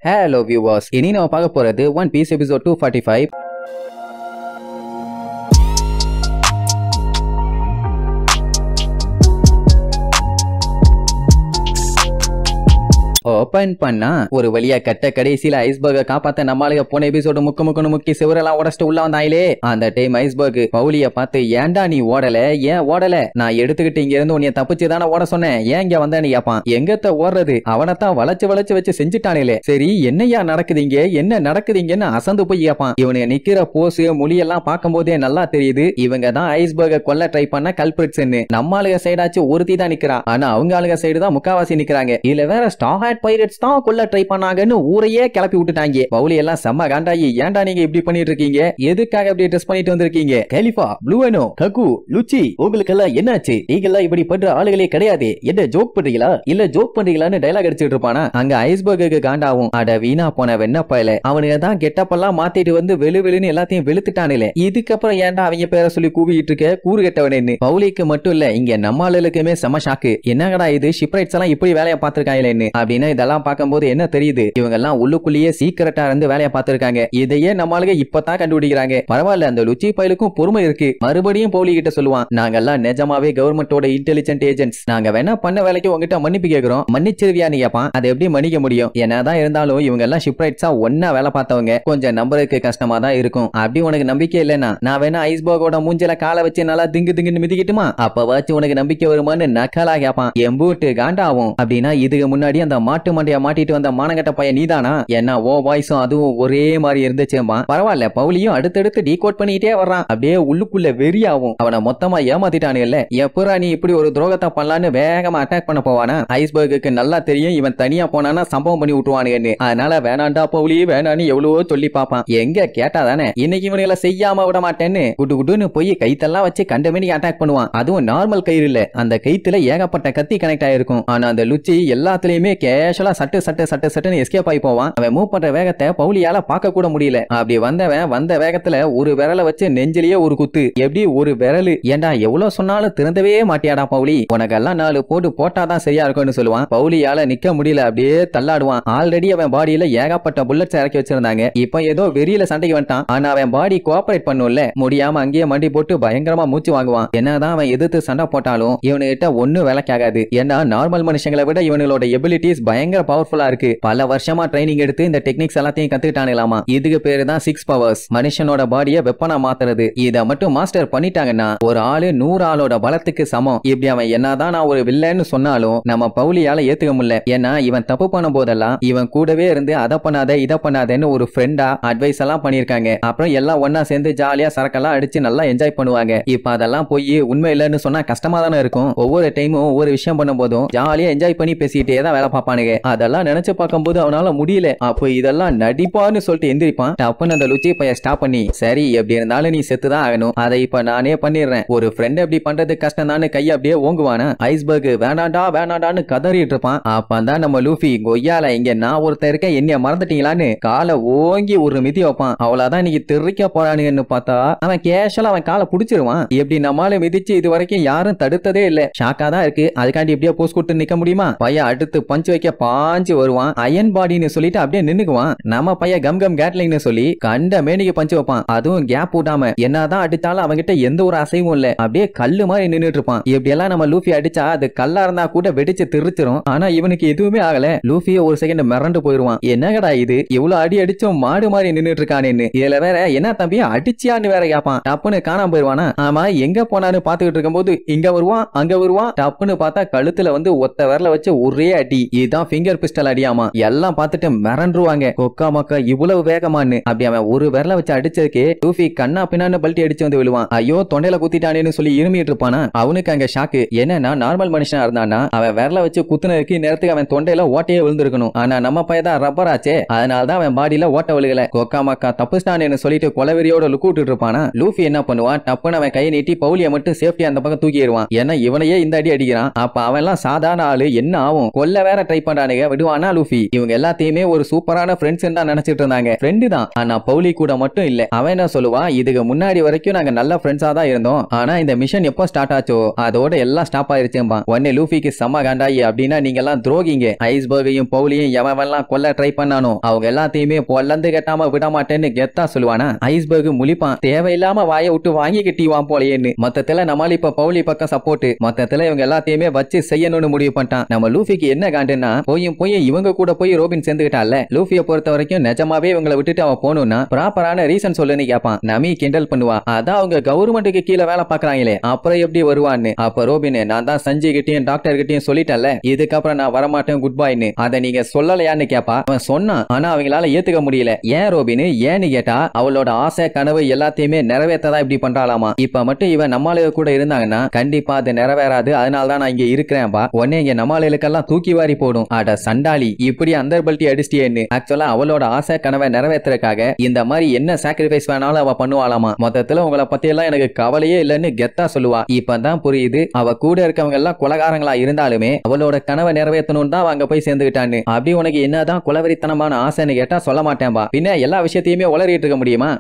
Hello viewers, இனி நம்ம பார்க்க போறது One Piece episode 245. ஓபன் பண்ணா ஒரு வழியா கட்ட கடைசியில ஐஸ்பர்க காப்பாத்த நம்மளுக்கு போன எபிசோடு முக்கி சிவரெல்லாம் உடச்சிட்டு உள்ள வந்தாயிலே. அந்த டைம் ஐஸ்பர்க் பவுலிய பார்த்து ஏன்டா நீ ஓடல, ஏன் ஓடல, நான் எடுத்துக்கிட்டு இங்க இருந்து உன்னைய தப்பிச்சுதானே ஓட சொன்னேன், ஏன் இங்க வந்தேன்னு கேப்பான். எங்கத்த ஓடுறது, அவனத்தான் வளைச்சு வச்சு செஞ்சுட்டானே. சரி என்னையா நடக்குதுங்க, என்ன நடக்குதுங்கன்னு அசந்து போய் கேப்பான். இவனுக்கு நிக்கிற போஸ் மொழியெல்லாம் பார்க்கும் போதே நல்லா தெரியுது இவங்க தான் ஐஸ்பர்க கொல்ல ட்ரை பண்ண கல்பிரிட்ஸ். நம்ம ஆளுக சைடாச்சு ஒருத்தி தான் நிக்கிறா, ஆனா அவங்க ஆளுக சைடு தான் முக்காவாசி நிக்கிறாங்க. இதுல வேற ஸ்டார் பைரட்ஸ் தான் கொல்ல ட்ரை பண்ணாங்கன்னு ஊரையே கிளப்பி விட்டுட்டாங்க. பவுலி எல்லாம் செம்ம காண்டாயி, ஏன்டா நீங்க இப்படி பண்ணிட்டு இருக்கீங்க, எதுக்காக இப்படி ட்ரெஸ் பண்ணிட்டு வந்திருக்கீங்க, கலிஃபா, ப்ளூவனோ, ககு, லுச்சி, உங்களுக்கு எல்லாம் என்னாச்சு, நீங்க எல்லாம் இப்படி பண்ற ஆளுகளே கிடையாது, என்ன ஜோக் பண்றீங்களா இல்ல ஜோக் பண்றீங்களான்னு டைலாக் அடிச்சிட்டு இருப்பானா. அங்க ஐஸ்பர்க்கு காண்டாவும், அட வீணா போன வெண்ணப்பாயில அவனுக்கு தான் கெட்டப்பெல்லாம் மாத்திட்டு வந்து வெளுன்னு எல்லாத்தையும் வெளுத்துட்டானே, இதுக்கப்புறம் ஏன்டா அவங்க பேரை சொல்லி கூவிட்டு இருக்க கூறு கெட்டவனு. பவுலிக்கு மட்டும் இல்ல இங்க நம்ம ஆளுகளுக்குமே செம ஷாக்கு, என்னங்கடா இது ஷிப்ரைட்ஸ் எல்லாம் இப்படி வேலையை பார்த்திருக்காங்களேன்னு. அப்படின்னா இதெல்லாம் பார்க்கும்போது என்ன தெரியுது, இவங்க எல்லாம் உள்ளுக்குள்ளேயே சீக்கிரட்டா இருந்து வேலையை பார்த்திருக்காங்க. இதையே நம்மளுக்கு இப்பதான் கண்டுபிடிக்கிறாங்க. பரவாயில்ல, அந்த லுச்சி பையலுக்கும் பொறுமை இருக்கு. மறுபடியும் பவுலி கிட்ட சொல்லுவான், நாங்கெல்லாம் நிஜமாவே கவர்மெண்டோட இன்டெலிஜென்ட் ஏஜென்ட்ஸ், நாங்க வேணா பண்ண வேலைக்கு உங்ககிட்ட மன்னிப்பு கேட்கிறோம், மன்னிச்சிருவியான்னு கேப்பான். அது எப்படி மன்னிக்க முடியும், என்னதான் இருந்தாலும் இவங்க எல்லாம் ஷிப்ரைட்ஸா ஒன்னா வேலை பார்த்தவங்க, கொஞ்சம் நம்பருக்கு கஷ்டமா தான் இருக்கும். அப்படி உனக்கு நம்பிக்கை இல்லைன்னா நான் வேணா ஐஸ்பர்கோட மூஞ்சில காலை வச்சு நல்லா திங்குன்னு மிதிக்கிட்டுமா, அப்பவாச்சும் உனக்கு நம்பிக்கை வருமானு நக்கலா கேப்பான். எம்பூட்டு காண்டாவும். அப்படின்னா இதுக்கு முன்னாடி அந்த மாட்டு மண்டைய மாட்டிட்டு வந்த மானங்கட்ட பையன் நீதானா, என்ன ஓ வாய்ஸும் அதுவும் ஒரே மாதிரி இருந்துச்சேமா. பரவாயில்ல, பவுலியும் அடுத்தடுத்து டீகோட் பண்ணிட்டே வர்றான். அப்படியே உள்ளுக்குள்ள வெறியாவும். அவனை மொத்தமா ஏமாத்திட்டானுல்ல, எப்பரா நீ இப்படி ஒரு துரோகத்தை பண்ணலான்னு வேகமா அட்டாக் பண்ண போவானா. ஐஸ்பர்க்கு நல்லா தெரியும் இவன் தனியா போனானா சம்பவம் பண்ணி விட்டுருவானுன்னு. அதனால வேணாண்டா பவுலி வேணான்னு எவ்வளவோ சொல்லி பாப்பான். எங்க கேட்டா தானே இன்னைக்கு இவனுங்களை செய்யாம விட மாட்டேன்னு குட்டுன்னு போய் கைத்தெல்லாம் வச்சு கண்டமேனிக்கு அட்டாக் பண்ணுவான். அதுவும் நார்மல் கயிறு இல்ல, அந்த கைத்துல ஏகப்பட்ட கத்தி கனெக்ட் ஆயிருக்கும். ஆனா அந்த லுச்சி எல்லாத்துலயுமே கேஷுவலா சட்டுன்னு எஸ்கேப் ஆகி போவான். அவன் மூவ் பண்ற வேகத்தை பவுலியால பார்க்க கூட முடியல. அப்படி வந்த வேகத்துல ஒரு விரலை வச்சு நெஞ்சிலேயே ஒரு குத்து. எப்படி ஒரு விரலு, ஏண்டா எவ்வளவு சொன்னாலும் திறந்தவே மாட்டியாடா பவுலி, உனக்கெல்லாம் 4 போட்டு போட்டாதான் சரியா இருக்கும்னு சொல்லுவான். பவுலியால நிக்க முடியல, அப்படியே தள்ளாடுவான். ஆல்ரெடி அவன் பாடியில ஏகப்பட்ட புல்லட்ஸ் இறக்கி வச்சிருந்தாங்க. இப்ப ஏதோ வெறியில சண்டைக்கு வந்துட்டான். ஆனா அவன் பாடி கோஆபரேட் பண்ணும்ல, முடியாம அங்கேயே மண்டி போட்டு பயங்கரமா மூச்சு வாங்குவான். என்னதான் அவன் எதிர்த்து சண்டை போட்டாலும் இவனுகிட்ட ஒன்னும் வேலைக்காகாது. ஏன்னா நார்மல் மனுஷங்களை விட இவனோட எபிலிட்டிஸ் பயங்கர பவர்ஃபுல்லா இருக்கு. பல வருஷமா ட்ரைனிங் எடுத்து இந்த டெக்னிக்ஸ் எல்லாத்தையும் கத்துக்கிட்டானுலாமா. இதுக்கு பேரு தான் 6 பவர்ஸ், மனுஷனோட பாடிய வெப்பனா மாத்துறது. இத மட்டும் மாஸ்டர் பண்ணிட்டாங்கன்னா ஒரு ஆளு 100 ஆளோட பலத்துக்கு சமம். இப்படி அவன் என்னதான் நான் ஒரு வில்லன்னு சொன்னாலும் நம்ம பவுலியால ஏத்துக்க முடியல. ஏன்னா இவன் தப்பு பண்ணும் போதெல்லாம் இவன் கூடவே இருந்து அதை பண்ணாத இதை பண்ணாதன்னு ஒரு ஃப்ரெண்டா அட்வைஸ் எல்லாம் பண்ணிருக்காங்க. அப்புறம் எல்லாம் ஒன்னா சேர்ந்து ஜாலியா சரக்கெல்லாம் அடிச்சு நல்லா என்ஜாய் பண்ணுவாங்க. இப்ப அதெல்லாம் போய் உண்மை இல்லைன்னு சொன்னா கஷ்டமா தானே இருக்கும். ஒவ்வொரு டைமும் ஒவ்வொரு விஷயம் பண்ணும் போதும் ஜாலியா என்ஜாய் பண்ணி பேசிட்டே தான் வேலை பார்ப்பானுங்க. அதெல்லாம் நினைச்சு பார்க்கும்போது அவனால முடியல. அப்போ இதெல்லாம் நடிப்பான்னு சொல்லிட்டு எந்திரிப்பான். டப்புன்னு அந்த லுச்சி பைய ஸ்டாப் பண்ணி, சரி எப்படி இருந்தாலும் நீ செத்துதான் ஆகணும், அதை இப்ப நானே பண்ணிடுறேன், ஒரு ஃப்ரெண்ட் எப்படி பண்றது கஷ்டம் தான் கையை அப்படியே ஓங்குவானா. ஐஸ்பர்க் வேணாண்டான்னு கதறிட்டு இருப்பான். அப்பதான் நம்ம லூஃபி, கொய்யால இங்க நான் ஒருத்தர் இருக்கேன் என்னைய மறந்துட்டீங்களான்னு காலை ஓங்கி ஒரு மிதி வைப்பான். அவ்வளவுதான் இன்னைக்கு தெரிக்க போறானுன்னு பார்த்தா அவன் கேஷுவலா அவன் காலை புடிச்சிருவான். எப்படி நம்மால மிதிச்சு இது வரைக்கும் யாரும் தடுத்ததே இல்ல. ஷாக்கா தான் இருக்கு. அதுக்காண்டி எப்படியோ போஸ்ட் கொடுத்து நிக்க முடியுமா. பையன் அடுத்து பஞ்சு வைக்க பாஞ்சு வருவான். அயன் பாடின்னு சொல்லிட்டு அப்படியே நின்னுக்குவான். நம்ம பையன் கம் கேட்லிங்னு சொல்லி கண்ட மேனிக்கு பஞ்சு வைப்பான். அதுவும் கேப் விடாம. என்னதான் அடிச்சாலும் அவங்கிட்ட எந்த ஒரு அசைவும் இல்ல, அப்படியே கல்லு மாதிரி நின்னுட்டு இருப்பான். இப்படி எல்லாம் நம்ம லூஃபி அடிச்சா அது கல்லா இருந்தா கூட வெடிச்சு திருச்சிரும். ஆனா இவனுக்கு எதுவுமே ஆகல. லூஃபிய ஒரு செகண்ட் மிரண்டு போயிருவான். என்னங்கடா இது இவ்வளவு அடி அடிச்சும் மாடு மாதிரி நின்னுட்டு இருக்கானேன்னு. இதுல வேற என்ன தம்பி அடிச்சியான்னு வேற கேப்பான். டப்புன்னு காணாம போயிருவானா. ஆமா எங்க போனான்னு பாத்துக்கிட்டு இருக்கும் போது இங்க வருவான் அங்க வருவான். டப்புன்னு பார்த்தா கழுத்துல வந்து ஒத்த விரல வச்சு ஒரே அடி. இதுதான் ஃபிங்கர் பிஸ்டல் அடியாமா. எல்லாம் பார்த்துட்டு மிரண்டுருவாங்க. கொக்கா மக்கா இவ்வளவு வேகமான்னு. அப்படி அவன் ஒரு விரல வச்சு அடிச்சதுக்கு லூஃபி கண்ணா பின்னான்னு பல்ட்டி அடிச்சு வந்து விழுவான். ஐயோ தொண்டையில குத்திட்டானேன்னு சொல்லி இருமிட்டு இருப்பானா. அவனுக்கு அங்க ஷாக்கு. என்னன்னா நார்மல் மனுஷனா இருந்தானா அவன் விரல வச்சு குத்துனதுக்கு நேரத்துக்கு அவன் தொண்டையில ஓட்டையே விழுந்திருக்கணும். ஆனா நம்ம பையதான் ரப்பர் ஆச்சே, அதனாலதான் அவன் பாடியில ஓட்ட விழுகல. கொக்கா மக்கா தப்புஸ்டானேன்னு சொல்லிட்டு கொலவெறியோட லுக்கு விட்டுட்டு இருப்பானா. லூஃபி என்ன பண்ணுவான், டப்புன்னு அவன் கையை நீட்டி பவுலிய மட்டும் சேஃப்டி அந்த பக்கம் தூக்கிடுவான். ஏன்னா இவனையே இந்த அடி அடிக்கிறான். அப்ப அவன் எல்லாம் சாதாரண ஆளு என்ன ஆகும், கொல்ல வேற ட்ரை ட்ரை பண்றானுங்க. விடுவானா லூஃபி? இவங்க எல்லாத்தையுமே ஒரு சூப்பரான ஃப்ரெண்ட்ஸ் தான் நினைச்சிட்டு இருந்தாங்க. ஃப்ரெண்டு தான், ஆனா பவுலி கூட மட்டும் இல்ல. அவன் என்ன சொல்லுவா, இதுக்கு முன்னாடி வரைக்கும் நாங்க நல்ல ஃப்ரெண்ட்ஸா தான் இருந்தோம், ஆனா இந்த மிஷன் எப்போ ஸ்டார்ட் ஆச்சோ அதோட எல்லாம் ஸ்டாப் ஆயிருச்சும்பா. உடனே லூஃபிக்கு செம்ம காண்டாயி, அப்படின்னா நீங்க எல்லாம் துரோகிங்க. ஐஸ்பர்கையும் பவுலியும் எவெல்லாம் கொல்ல ட்ரை பண்ணானோ அவங்க எல்லாத்தையுமே பொல்லந்து கட்டாம விட மாட்டேன்னு கெத்தா சொல்லுவானா. ஐஸ்பர்க் முழிப்பான், தேவையில்லாம வாயை விட்டு வாங்கி கட்டிவான் போலேன்னு. மொத்தத்துல நம்மால இப்ப பவுலி பக்கம் சப்போர்ட். மொத்தத்துல இவங்க எல்லாத்தையுமே வச்சு செய்யணும்னு முடிவு பண்ணிட்டான். நம்ம லூஃபிக்கு என்ன காண்டுன்னா, போய் இவங்க கூட போய் ரோபின் சேர்ந்துக்கிட்டால. லூஃபியை பொறுத்த வரைக்கும் நிஜமாவே இவங்களை விட்டுட்டு அவன் போகணும்னா ப்ராப்பரான ரீசன் சொல்லுன்னு கேட்பான். நமி கிண்டல் பண்ணுவா, அதான் அவங்க கவர்மெண்ட்டுக்கு கீழே வேலை பாக்குறாங்களே அப்புறம் எப்படி வருவான்னு. அப்ப ரோபின், நான் தான் சஞ்சய் கிட்டையும் டாக்டர் கிட்டையும் சொல்லிட்டேன்ல, இதுக்கப்புறம் நான் வரமாட்டேன் குட் பைன்னு. அதை நீங்க சொல்லலையான்னு கேப்பா. அவன் சொன்னான், ஆனா அவங்களால ஏத்துக்க முடியல. ஏன் ரோபின் ஏன்னு கேட்டா, அவளோட ஆசை கனவு எல்லாத்தையுமே நிறைவேற்றதான் இப்படி பண்றாளாமா. இப்ப மட்டும் இவன் நம்மளுக்கு கூட இருந்தாங்கன்னா கண்டிப்பா அது நிறைவேறாது, அதனாலதான் நான் இங்க இருக்கிறேன்பா. உடனே இங்க நம்மளுக்கெல்லாம் தூக்கி வாரி போடும். அட சண்டாளி, இப்படி அந்த பல்ட்டி அடிச்சிட்டியேன்னு. ஆக்சுவலா அவளோட ஆசை கனவை நிறைவேற்றதுக்காக இந்த மாதிரி என்ன சாக்ரிஃபைஸ் வேணாலும் அவ பண்ணுவாளாமா. மொத்தத்துல உங்களை பத்தி எல்லாம் எனக்கு கவலையே இல்லைன்னு கெத்தா சொல்லுவா. இப்பதான் புரியுது, அவ கூட இருக்கவங்க எல்லாம் கொலகாரங்களா இருந்தாலுமே அவளோட கனவை நிறைவேற்றணும் தான் அங்க போய் சேர்ந்துக்கிட்டான்னு. அப்படி உனக்கு என்னதான் குலவெறித்தனமான ஆசைன்னு கேட்டா சொல்ல மாட்டேன்பா. பின்ன எல்லா விஷயத்தையுமே உளறிட்டு இருக்க முடியுமா?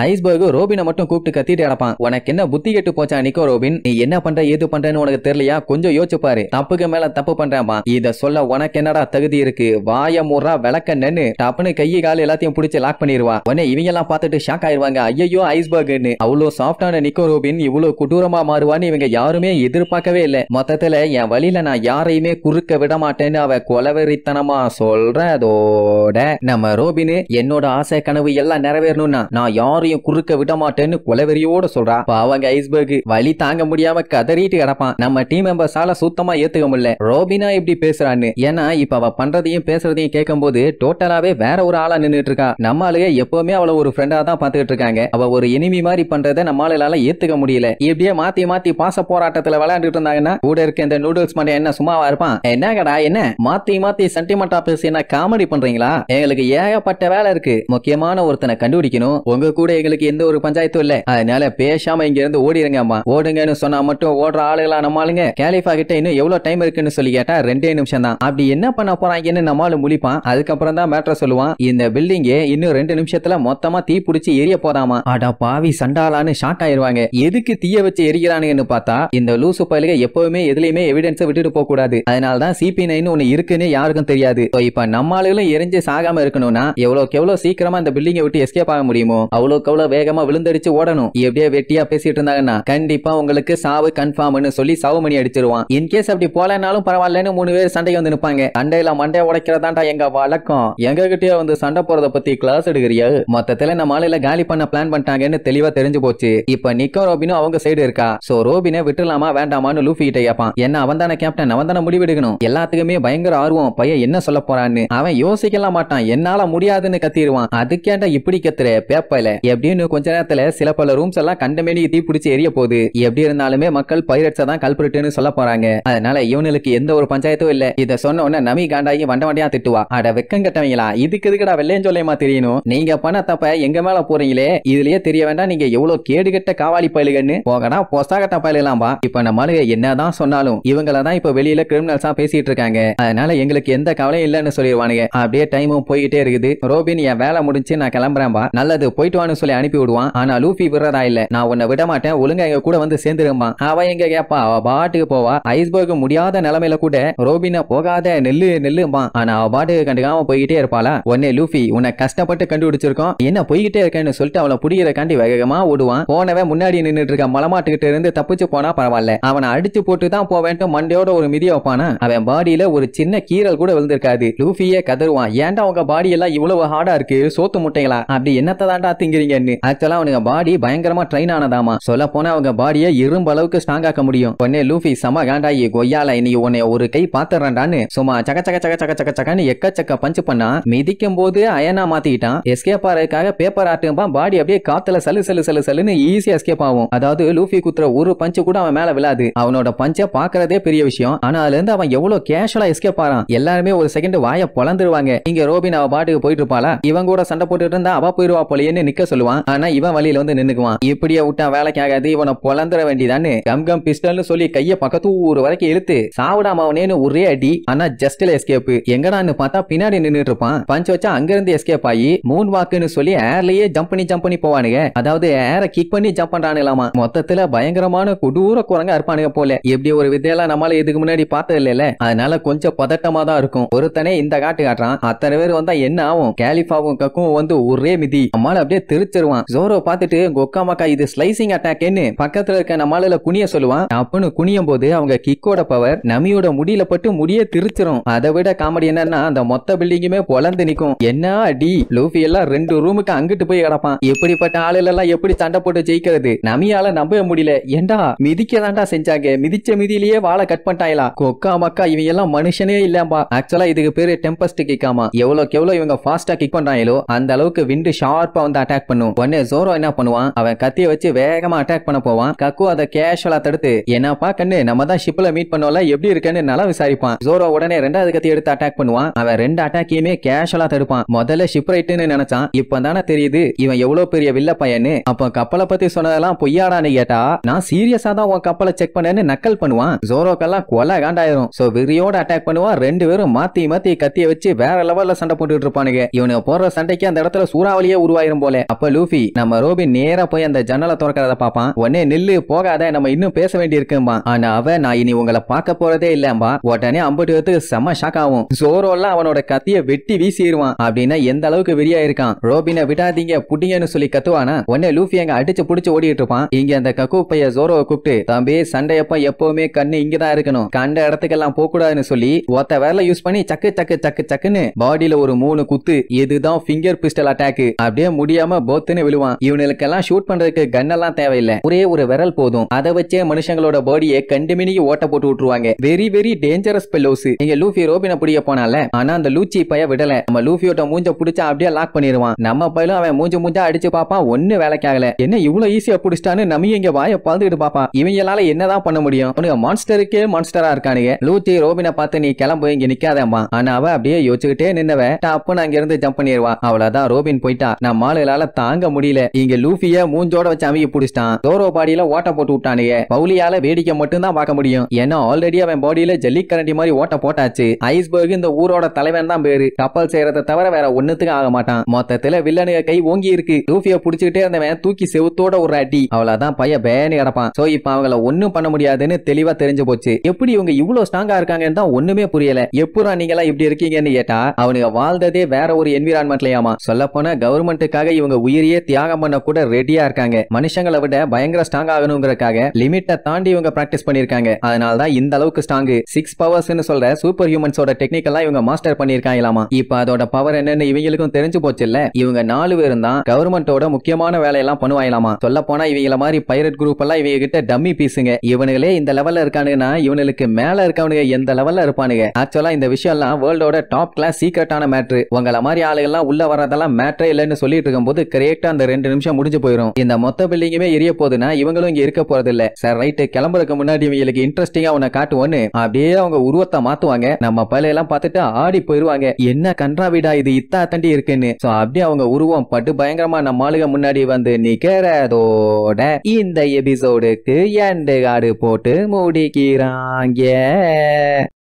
ஐஸ்பர்க் ரோபினை மட்டும் கூப்பிட்டு கத்திட்டு கிடப்பான். உனக்கு என்ன புத்தி கெட்டு போச்சா நிக்கோ ரோபின்? நீ என்ன பண்ற ஏது பண்றேன்னு உனக்கு தெரியலையா? கொஞ்சம் யோசிச்சு பாரு. தப்புக்கு மேல தப்பு பண்றேன்பா. இத சொல்ல உனக்கு என்னடா தகுதி இருக்கு? வாய மூறா விளக்க நென்னு டப்புன்னு கையை கால எல்லாத்தையும் பிடிச்சு லாக் பண்ணிடுவா. உடனே இவங்க எல்லாம் பார்த்துட்டு ஷாக் ஆயிருவாங்க. ஐயோ ஐஸ்பர்க்னு அவ்வளவு சாஃப்டான நிக்கோ ரோபின் இவ்வளவு கொடூரமா மாறுவான்னு இவங்க யாருமே எதிர்பார்க்கவே இல்ல. மொத்தத்துல என் வழியில நான் யாரையுமே குறுக்க விட மாட்டேன்னு அவ கொலவெறித்தனமா சொல்றதோட நம்ம ரோபின் என்னோட ஆசை கனவு எல்லாம் நிறைவேறணும்னா நான் யாரையும் குறுக்க விட மாட்டேன்னு கொலவெறியோட சொல்றா. அவங்க ஐஸ்பர்க் வலி தாங்க முடியாம கதறிட்டு கிடப்பான். நம்ம டீம் மெம்பர்ஸால சுத்தமா ஏத்துக்க முடியல ரோபினா இப்படி பேசுறான்னு. ஏன்னா இப்ப அவ பண்றதையும் பேசுறதையும் கேட்கும் போது டோட்டலாவே வேற ஒரு ஆளா நின்னுட்டு இருக்கா. நம்ம ஆளுங்க எப்பவுமே அவள ஒரு ஃப்ரெண்டா தான் பாத்துக்கிட்டு இருக்காங்க. அவ ஒரு எனிமி மாதிரி பண்றதை நம்ம ஆளுகளால ஏத்துக்க முடியல. இப்படியே மாத்தி மாத்தி பாச போராட்டத்துல விளையாண்டுட்டு இருந்தாங்கன்னா கூட இருக்க இந்த நூடுல்ஸ் மண்டை என்ன சும்மாவா இருப்பான்? என்னங்கடா என்ன மாத்தி மாத்தி சென்டிமெண்டா பேசி என்ன காமெடி பண்றீங்களா? எங்களுக்கு ஏகப்பட்ட வேலை இருக்கு. முக்கியமான ஒருத்தனை கண்டுபிடிக்கணும். உங்க கூட எங்களுக்கு எந்த ஒரு பஞ்சாயத்தும் இல்ல. அதனால பேசாம இங்க இருந்து ஓடிடுங்க அம்மா. ஓடுங்கன்னு சொன்னா மட்டும் ஓடுற ஆளுகளா நம்ம ஆளுங்க. கேலிஃபா கிட்ட இன்னும் எவ்வளவு டைம் இருக்குன்னு சொல்லி கேட்டா 2 நிமிஷம் தான். அப்படி என்ன பண்ண போறாங்கன்னு நம்மால முழிப்பான். அதுக்கப்புறம் தான் மேட்டர் சொல்லுவான். இந்த பில்டிங்கே இன்னும் 2 நிமிஷத்துல மொத்தமா தீ பிடிச்சி எரிய போதாமா. அட பாவி சண்டாலான்னு ஷாக் ஆயிருவாங்க. எதுக்கு தீய வச்சு எரிக்கிறானுங்கன்னு பார்த்தா இந்த லூசு பயலுக எப்பவுமே எதுலயுமே எவிடன்ஸ் விட்டுட்டு போக கூடாது. அதனாலதான் CP9 ஒன்னு இருக்குன்னு யாருக்கும் தெரியாது. இப்ப நம்ம ஆளுகளும் எரிஞ்சு சாகாம இருக்கணும்னா எவ்வளவுக்கு எவ்வளவு சீக்கிரமா இந்த பில்டிங்கை விட்டு எஸ்கேப் ஆக முடியுமோ அவ்வளவுக்கு எவ்வளவு வேகமா விழுந்தடிச்சு ஓடணும். எப்படியே வெட்டியா பேசிட்டு இருந்தாங்கன்னா கண்டிப்பா உங்களுக்கு சாவு கன்ஃபார்ம்னு சொல்லி சாவு மணி அடிச்சிருவான். இன்கேஸ் அப்படி போலனாலும் பரவாயில்லன்னு 3 பேர் சண்டைக்கு வந்து நிப்பாங்க. சண்டையில மண்டைய உடைக்கிறதாண்டா எங்க வழக்கம். எங்க கிட்டே வந்து சண்டை போறத பத்தி கிளாஸ் எடுக்கிறியா? மொத்தத்துல நம்ம ஆளுல காலி பண்ண பிளான் பண்ணிட்டாங்கன்னு தெளிவா தெரிஞ்சு போச்சு. இப்ப நிக்கோ ரோபினும் அவங்க சைடு இருக்கா. சோ ரோபினை விட்டுலாமா வேண்டாமான்னு லூஃபி கிட்ட கேட்பான். என்ன அவன் தானே கேப்டன், அவன் தானே முடிவெடுக்கணும். எல்லாத்துக்குமே பயங்கர ஆர்வம் பையன் என்ன சொல்ல போறான்னு. அவன் யோசிக்கலாம் மாட்டான். என்னால முடியாதுன்னு கத்திடுவான். அதுக்கேண்டா இப்படி கத்துற பேப்பையில எப்படின்னு கொஞ்ச நேரத்துல சில பல ரூம்ஸ் எல்லாம் கண்டமேனி தீ பிடிச்சி எரிய போகுது. எப்படி இருந்தாலுமே மக்கள் பைரட்ஸை தான் கல்பிரிட்டுன்னு சொல்ல போறாங்க. அதனால இவனுக்கு எந்த ஒரு பஞ்சாயத்தும் இல்ல. இத சொன்ன உடனே நமி காண்டாகி வண்ட வண்டியா திட்டுவா. அட வெக்கம் கட்டவங்களா, இதுக்கு எதுக்குடா வெள்ளையும் சொல்லியமா தெரியணும்? நீங்க பண்ண தப்ப எங்க மேல போறீங்களே இதுலயே தெரிய வேண்டாம் நீங்க எவ்வளவு கேடுகட்ட காவாலி பயலுகன்னு. போகடா பொசாகட்ட பயலுகளாம்பா. இப்ப நம்ம என்னதான் சொன்னாலும் இவங்களதான் இப்ப வெளியில கிரிமினல்ஸா பேசிட்டு இருக்காங்க. அதனால எங்களுக்கு எந்த கவலையும் இல்லன்னு சொல்லிடுவானுங்க. அப்படியே டைமும் போயிட்டே இருக்குது. ரோபின் என் வேலை முடிஞ்சு நான் கிளம்புறேன்பா. நல்லது போயிட்டு வான்னு சொல்லி அனுப்பி விடுவான். ஆனா லூஃபி விடுறதா இல்ல. நான் உன்னை விட மாட்டேன், ஒழுங்கா எங்க கூட வந்து சேர்ந்துருமா. அவ எங்க கேப்பா, அவ பாட்டுக்கு போவா. ஐஸ்பர்க் முடியாத நிலைமையில கூட ரோபினை போகாத நெல்லு நெல்லுமா. ஆனா அவ பாட்டுக்கு கண்டுக்காம போய்கிட்டே இருப்பாளா. உடனே லூஃபி உன்னை கஷ்டப்பட்டு கண்டுபிடிச்சிருக்கோம், என்ன போய்கிட்டே இருக்கேன்னு சொல்லிட்டு அவளை புடிக்கிறக்காண்டி வேகமா ஓடுவான். போனவன் முன்னாடி நின்னுட்டு இருக்க மலமாட்டுக்கிட்ட இருந்து தப்பிச்சு போனா பரவாயில்ல. அவனை அடிச்சு போட்டு தான் போவேன்ட்டு மண்டையோட ஒரு மிதிய வைப்பானா. அவன் பாடியில ஒரு சின்ன கீரல் கூட விழுந்திருக்காது. லூஃபியே கதறுவான். ஏன்டா உங்க பாடி எல்லாம் இவ்வளவு ஹார்டா இருக்கு, சோத்து முட்டைகளா? அப்படி என்னத்தை தாண்டா திங்கிறீங்கன்னு. ஆக்சுவலா அவனுங்க பாடி பயங்கரமா ட்ரெயின் ஆனதாமா. சொல்ல போனா அவங்க பாடியை இரும்பு அளவுக்கு ஸ்ட்ராங் ஆக்க முடியும். உடனே லூஃபி சம காண்டாயி கொய்யால நீ உன்னை ஒரு கை பாத்துறான்னு சும்மா சக்க சக்க சக்க சக்க சக்க சக்கன்னு எக்கச்சக்க பஞ்சு பண்ணா. மிதிக்கும் போது அயனா மாத்திக்கிட்டான். Escape ஆறதுக்காக paper ஆட்டும்பா. பாடி அப்படியே காத்துல சலு சலு சலு சலுன்னு ஈஸியா எஸ்கேப் ஆகும். அதாவது லூஃபி குத்துற ஒரு பஞ்சு கூட அவன் மேல விழாது. அவனோட பஞ்சை பாக்குறதே பெரிய விஷயம். ஆனா அதுல இருந்து அவன் எவ்வளவு கேஷுவலா எஸ்கேப் ஆறான். எல்லாருமே ஒரு செகண்ட் வாய பொளந்துருவாங்க. இங்க ரோபின் அவ பாட்டுக்கு போயிட்டு இருப்பாளா. இவன் கூட சண்டை போட்டுட்டு இருந்தா அவ போயிருவா போலயேன்னு நிக்க சொல்லுவான். ஆனா இவன் வழியில வந்து நின்னுக்குவான். இப்படியே விட்டா வேலைக்கு ஆகாது, இவனை பொளந்துற வேண்டியதான்னு கம் கம் பிஸ்டல்னு சொல்லி கைய பக்கத்து ஊர் வரைக்கும் இழுத்து சாவிடாம அவனேன்னு ஒரே அடி, ஆனா ஜஸ்ட்ல எஸ்கேப். எங்கடான்னு பார்த்தா பின்னாடி நின்னுட்டு இருப்பான். பஞ்ச் வச்சா அங்க இருந்து எஸ்கேப் ஆகி மூன் வாக்குன்னு சொல்லி ஏர்லயே ஜம்ப் பண்ணி போவானுங்க. அதாவது ஏர கிக் பண்ணி ஜம்ப் பண்றானுங்களாமா. மொத்தத்துல பயங்கரமான கொடூர குரங்கா இருப்பானுங்க போல. எப்படி ஒரு வித்தையெல்லாம் நம்மளால இதுக்கு முன்னாடி பார்த்தது இல்ல. அதனால கொஞ்சம் பதட்டமா தான் இருக்கும். ஒருத்தனே இந்த காட்டுறான். அத்தனை பேர் வந்தா என்ன ஆகும்? கேலிஃபாவும் கக்கும் வந்து ஒரே மிதி நம்மால அப்படியே தெரிச்சிருவான். ஜோரோ பார்த்துட்டு கொக்காமக்கா இது ஸ்லைசிங் அட்டாக்னு பக்கத்துல இருக்க நம்மளால குனிய சொல்லுவான். அப்பன்னு குனியும் போது அவங்க கிக்கோட பவர் நமியோட முடியில பட்டு முடியே திருச்சிரும். அதை விட காமெடி என்னன்னா அந்த மொத்த பில்டிங்குமே பொலந்து நிக்கும். என்ன அடி! லூஃபி எல்லாம் 2 ரூமுக்கு அங்கிட்டு போய் கிடப்பான். எப்படிப்பட்ட ஆளுல எல்லாம் எப்படி சண்டை போட்டு ஜெயிக்கிறது? நமியால நம்பவே முடியல. ஏண்டா மிதிக்கதாண்டா செஞ்சாங்க, மிதிச்ச மிதியிலேயே வாழை கட் பண்ணிட்டாங்களா? கொக்கா மக்கா இவங்க எல்லாம் மனுஷனே இல்லம்பா. ஆக்சுவலா இதுக்கு பேரு டெம்பஸ்ட் கிக்காமா. எவ்வளவுக்கு எவ்வளவு இவங்க ஃபாஸ்டா கிக் பண்றாங்களோ அந்த அளவுக்கு விண்டு ஷார்ப்பா வந்து அட்டாக் பண்ணும். உடனே ஜோரோ என்ன பண்ணுவான்? அவன் கத்திய வச்சு வேகமா அட்டாக் பண்ண போவான். கக்கு அதை கேஷுவலா தடுத்து என்னப்பா கண்ணு நம்ம தான் ஷிப்ல மீட் பண்ணோம்ல எப்படி இருக்கேன்னு நல்லா விசாரிப்பான். ஜோரோ உடனே 2வது கத்தி எடுத்து அட்டாக் பண்ணுவான். அவன் 2 அட்டாக்கையுமே கேஷுவலா தடுப்பான். முதல்ல ஷிப் ரைட்னு நினைச்சான். இப்பதானே தெரியுது இவன் எவ்வளவு பெரிய வில்ல பையன்னு. அப்ப கப்பலை பத்தி சொன்னதெல்லாம் பொய்யாடான்னு கேட்டா நான் சீரியஸா தான் உன் கப்பலை செக் பண்ணேன்னு நக்கல் பண்ணுவான். ஜோரோக்கெல்லாம் கொலை காண்டாயிரும். சோ வெறியோட அட்டாக் பண்ணுவான். 2 பேரும் மாத்தி மாத்தி கத்திய வச்சு வேற லெவல்ல சண்டை போட்டுட்டு இருப்பானுங்க. இவனுக்கு போற சண்டைக்கு அந்த இடத்துல சூறாவளியே உருவாயிரும் போல. அப்ப லூஃபி நம்ம ரோபின் நேரா போய் அந்த ஜன்னலை திறக்கிறத பாப்பான். உடனே நில்லு போகாத நம்ம இன்னும் பேச வேண்டி இருக்கும்பா. ஆனா அவன் நான் இனி உங்களை பார்க்க போறதே இல்லம்பா. உடனே அம்பட்டு செம்ம ஷாக் ஆகும். ஜோரோ எல்லாம் அவனோட கத்திய வெட்டி வீசிடுவான். அப்படின்னா எந்த அளவுக்கு வெறியா இருக்கான். ரோபினை விடாதீங்க புடிங்கன்னு சொல்லி கத்துவானா. உடனே லூஃபி அங்க அடிச்சு புடிச்சு ஓடிட்டு இருப்பான். இங்க அந்த கக்கு பைய ஜோரோவை கூப்பிட்டு தம்பி சண்டையப்ப எப்பவுமே கண்ணு இங்கதான் இருக்கணும், கண்ட இடத்துக்கெல்லாம் போக கூடாதுன்னு சொல்லி ஒத்த வேலை யூஸ் பண்ணி சக்கு சக்கு சக்கு சக்குன்னு பாடியில ஒரு 3 குத்து. இதுதான் ஃபிங்கர் பிஸ்டல் அட்டாக். அப்படியே முடியாம போத்துன்னு விழுவான். இவனுக்கெல்லாம் ஷூட் பண்றதுக்கு கன் எல்லாம் தேவையில்லை, ஒரே ஒரு விரல் போதும். அதை வச்சே மனுஷங்களோட பாடியை கண்டுமினிக்கு ஓட்ட போட்டு விட்டுருவாங்க. Very very dangerous bellows. இங்க லூஃபி ரோபினை பிடிக்க போனால, ஆனா அந்த லூச்சி பைய விடல. நம்ம லூஃபியோட மூஞ்ச பிடிச்சா அப்படியே லாக் பண்ணிடுவான். நம்ம பையலும் அவன் மூஞ்சா அடிச்சு பாப்பான். ஒண்ணு வேலைக்காகல. என்ன இவ்வளவு ஈஸியா பிடிச்சிட்டான்னு நம்ம இங்க வாய பாத்துட்டு பாப்பான். இவங்களால என்னதான் பண்ண முடியும்? அவனுக்கு மான்ஸ்டருக்கே மான்ஸ்டரா இருக்கானுங்க. லூச்சி ரோபினை பார்த்து நீ கிளம்பு இங்க நிக்காதேம்மா. ஆனா அவ அப்படியே யோசிச்சுக்கிட்டே நின்னவ டப்புன்னு அங்க இருந்து ஜம்ப் பண்ணிடுவா. அவ்வளவுதான் ரோபின் போயிட்டா. நம்ம ஆளுகளால தாங்க முடியல. இங்க லூஃபிய மூஞ்சோட வச்சு அமைக்க பிடிச்சிட்டான். ஜோரோ பாடியில ஓட்ட போட்டு விட்டானுங்க. பவுலியால வேடிக்கை மட்டும் தான் பார்க்க முடியும். ஏன்னா ஆல்ரெடி அவன் பாடியில ஜல்லிக்கரண்டி மாதிரி ஓட்ட போட்டாச்சு. ஐஸ்பர்க் இந்த ஊரோட தலைவன் தான் பேரு. கப்பல் செய்யறத தவிர வேற ஒண்ணுத்துக்கு ஆக மாட்டான். மொத்தத்துல வில்லனுக கை ஓங்கி இருக்கு. லூஃபிய புடிச்சுக்கிட்டே இருந்தவன் தூக்கி செவுத்தோட ஒரு அடி. அவ்வளவுதான் பைய பேனு கிடப்பான். சோ இப்ப அவங்கள ஒண்ணும் பண்ண முடியாதுன்னு தெளிவா தெரிஞ்சு போச்சு. எப்படி இவங்க இவ்வளவு ஸ்ட்ராங்கா இருக்காங்கன்னு தான் ஒண்ணுமே புரியல. எப்பூரா நீங்களா இப்படி இருக்கீங்கன்னு கேட்டா அவனுங்க வாழ்ந்ததே வேற ஒரு என்விரான்மெண்ட்லயாமா. சொல்ல போனா கவர்மெண்ட்டுக்காக இவங்க உயிரியே தியாகம் பண்ண கூட ரெடியா இருக்காங்க. மனுஷங்களை விட பயங்கர ஸ்ட்ராங் ஆகணுங்கிறதுக்காக லிமிட்டை தாண்டி இவங்க பிராக்டிஸ் பண்ணிருக்காங்க. அதனாலதான் இந்த அளவுக்கு ஸ்ட்ராங். 6 பவர்ஸ்னு சொல்ற சூப்பர் ஹியூமன்ஸோட டெக்னிக் எல்லாம் இவங்க மாஸ்டர் பண்ணிருக்காங்களாமா. இப்ப அதோட பவர் என்னன்னு இவங்களுக்கும் தெரிஞ்சு போச்சு இல்ல. இவங்க 4 பேரும் தான் கவர்மெண்டோட முக்கியமான வேலையெல்லாம் பண்ணுவாங்களாமா. சொல்ல போனா இவங்கள மாதிரி பைரட் குரூப் எல்லாம் இவங்க கிட்ட டம்மி பீஸுங்க. இவனுங்களே இந்த லெவல்ல இருக்கானுங்கன்னா இவனுக்கு மேல இருக்கவனுங்க எந்த லெவல்ல இருப்பானுங்க. ஆக்சுவலா இந்த விஷயம் எல்லாம் வேர்ல்டோட டாப் கிளாஸ் சீக்ரெட்டான மேட்ரு. உங்கள மாதிரி ஆளுகள்லாம் உள்ள வரதெல்லாம் மேட்ரே இல்லைன்னு சொல்லிட்டு இருக்கும்போது கரெக்டா அந்த 2 நிமிஷம் முடிஞ்சு போயிடும். இந்த மொத்த பில்டிங்குமே எரிய போகுதுன்னா இவங்களும் இங்க இருக்க போறது இல்ல. சார் ரைட்டு கிளம்புறதுக்கு முன்னாடி இவங்களுக்கு இன்ட்ரெஸ்டிங்கா உன்னை காட்டுவோன்னு அப்படியே அவங்க உருவத்தை மாத்துவாங்க. நம்ம பழையெல்லாம் பார்த்துட்டு ஆடி போயிருவாங்க. என்ன கன்றாவிடா இது இத்தா தண்டி இருக்குன்னு. சோ அப்படியே அவங்க உருவம் பட்டு பயங்கரமா நம்ம ஆளுக முன்னாடி வந்து நிக்கிறதோட இந்த எபிசோடுக்கு எண்டு கார்டு போட்டு முடிக்கிறாங்க.